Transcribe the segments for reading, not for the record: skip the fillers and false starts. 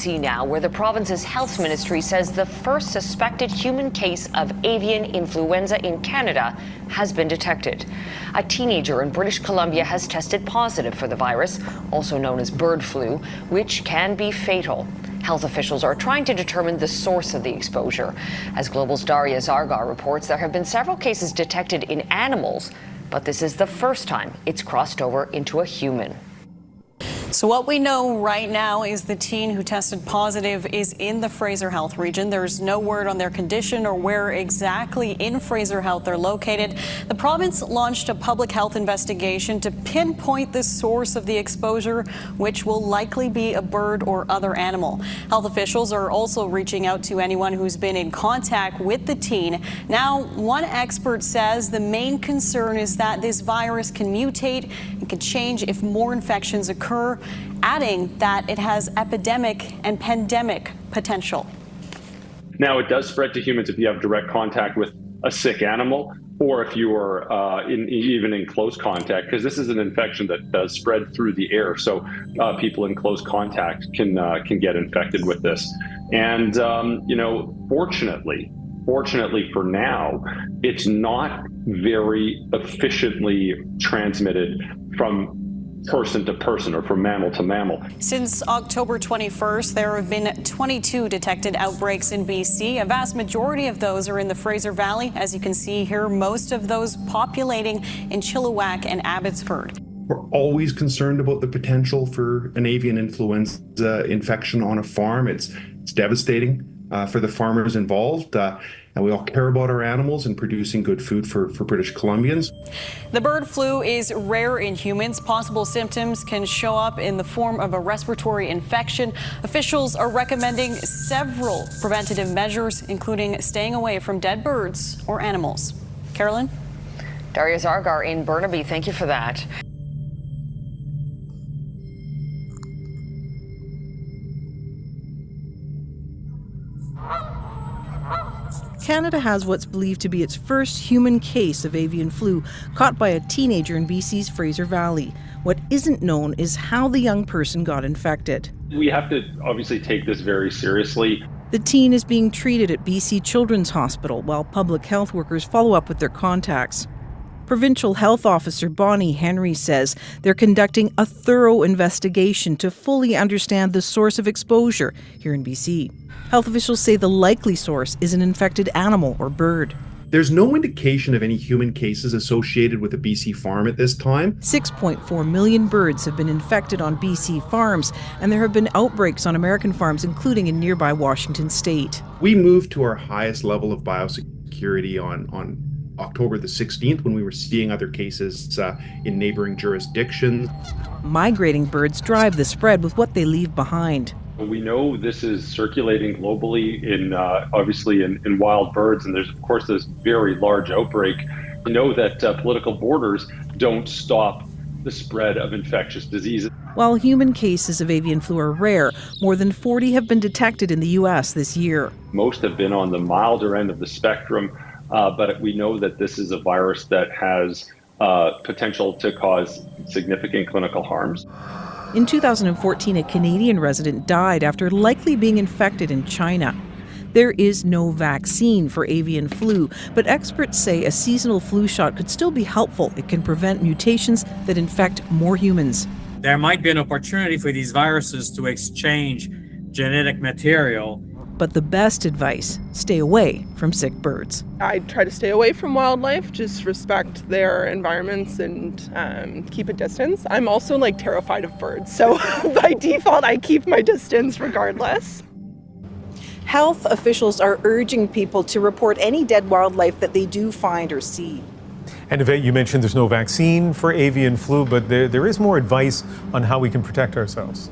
BC now, where the province's health ministry says the first suspected human case of avian influenza in Canada has been detected. A teenager in British Columbia has tested positive for the virus, also known as bird flu, which can be fatal. Health officials are trying to determine the source of the exposure. As Global's Daria Zargar reports, there have been several cases detected in animals, but this is the first time it's crossed over into a human. So what we know right now is the teen who tested positive is in the Fraser Health region. There's no word on their condition or where exactly in Fraser Health they're located. The province launched a public health investigation to pinpoint the source of the exposure, which will likely be a bird or other animal. Health officials are also reaching out to anyone who's been in contact with the teen. Now, one expert says the main concern is that this virus can mutate and can change if more infections occur, adding that it has epidemic and pandemic potential. Now, it does spread to humans if you have direct contact with a sick animal, or if you are even in close contact, because this is an infection that does spread through the air. So people in close contact can get infected with this. And, fortunately for now, it's not very efficiently transmitted from person to person or from mammal to mammal. Since October 21st, there have been 22 detected outbreaks in BC. A vast majority of those are in the Fraser Valley. As you can see here, most of those populating in Chilliwack and Abbotsford. We're always concerned about the potential for an avian influenza infection on a farm. It's devastating for the farmers involved. And we all care about our animals and producing good food for British Columbians. The bird flu is rare in humans. Possible symptoms can show up in the form of a respiratory infection. Officials are recommending several preventative measures, including staying away from dead birds or animals. Carolyn? Daria Zargar in Burnaby, thank you for that. Canada has what's believed to be its first human case of avian flu, caught by a teenager in BC's Fraser Valley. What isn't known is how the young person got infected. We have to obviously take this very seriously. The teen is being treated at BC Children's Hospital while public health workers follow up with their contacts. Provincial Health Officer Bonnie Henry says they're conducting a thorough investigation to fully understand the source of exposure here in BC. Health officials say the likely source is an infected animal or bird. There's no indication of any human cases associated with a BC farm at this time. 6.4 million birds have been infected on BC farms, and there have been outbreaks on American farms, including in nearby Washington state. We moved to our highest level of biosecurity on October the 16th when we were seeing other cases in neighboring jurisdictions. Migrating birds drive the spread with what they leave behind. We know this is circulating globally in obviously in wild birds, and there's of course this very large outbreak. We know that political borders don't stop the spread of infectious diseases. While human cases of avian flu are rare, more than 40 have been detected in the U.S. this year. Most have been on the milder end of the spectrum, but we know that this is a virus that has potential to cause significant clinical harms. In 2014, a Canadian resident died after likely being infected in China. There is no vaccine for avian flu, but experts say a seasonal flu shot could still be helpful. It can prevent mutations that infect more humans. There might be an opportunity for these viruses to exchange genetic material. But the best advice, stay away from sick birds. I try to stay away from wildlife, just respect their environments and keep a distance. I'm also terrified of birds, so by default I keep my distance regardless. Health officials are urging people to report any dead wildlife that they do find or see. And Yvette, you mentioned there's no vaccine for avian flu, but there is more advice on how we can protect ourselves.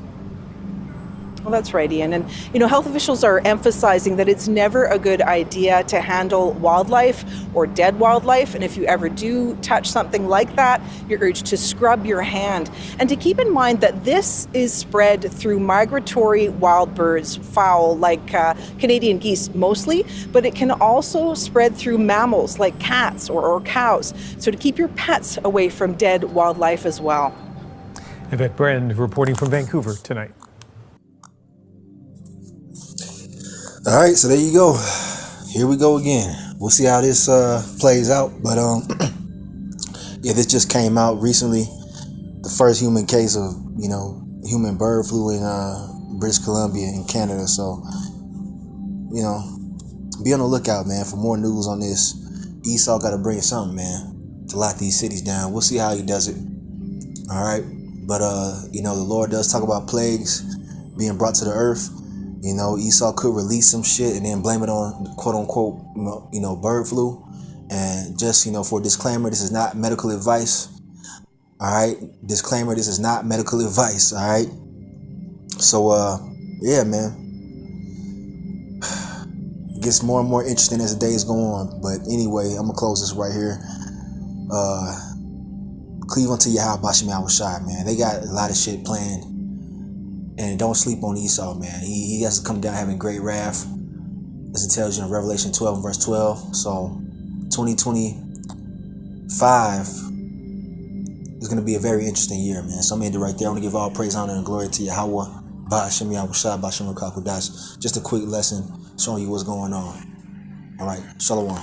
Well, that's right, Ian. And, health officials are emphasizing that it's never a good idea to handle wildlife or dead wildlife. And if you ever do touch something like that, you're urged to scrub your hand. And to keep in mind that this is spread through migratory wild birds, fowl like Canadian geese mostly, but it can also spread through mammals like cats or cows. So to keep your pets away from dead wildlife as well. Yvette Brand reporting from Vancouver tonight. All right, so there you go. Here we go again. We'll see how this plays out. But yeah, this just came out recently. The first human case of, human bird flu in British Columbia in Canada. So, be on the lookout, man, for more news on this. Esau got to bring something, man, to lock these cities down. We'll see how he does it. All right. But, the Lord does talk about plagues being brought to the earth. Esau could release some shit and then blame it on quote unquote, bird flu. And just, for a disclaimer, this is not medical advice. All right. Disclaimer, this is not medical advice. All right. So, yeah, man. It gets more and more interesting as the days go on. But anyway, I'm going to close this right here. Cleveland to Yahweh Bashim Yahushai, man. They got a lot of shit planned. And don't sleep on Esau, man. He has to come down having great wrath, as it tells you in Revelation 12 and verse 12. So 2025 is going to be a very interesting year, man. So I'm going to end it right there. I want to give all praise, honor, and glory to Yahweh. Ba'ashem Yahushai, Ba'ashem Rakakudas. Just a quick lesson showing you what's going on. All right. Shalom.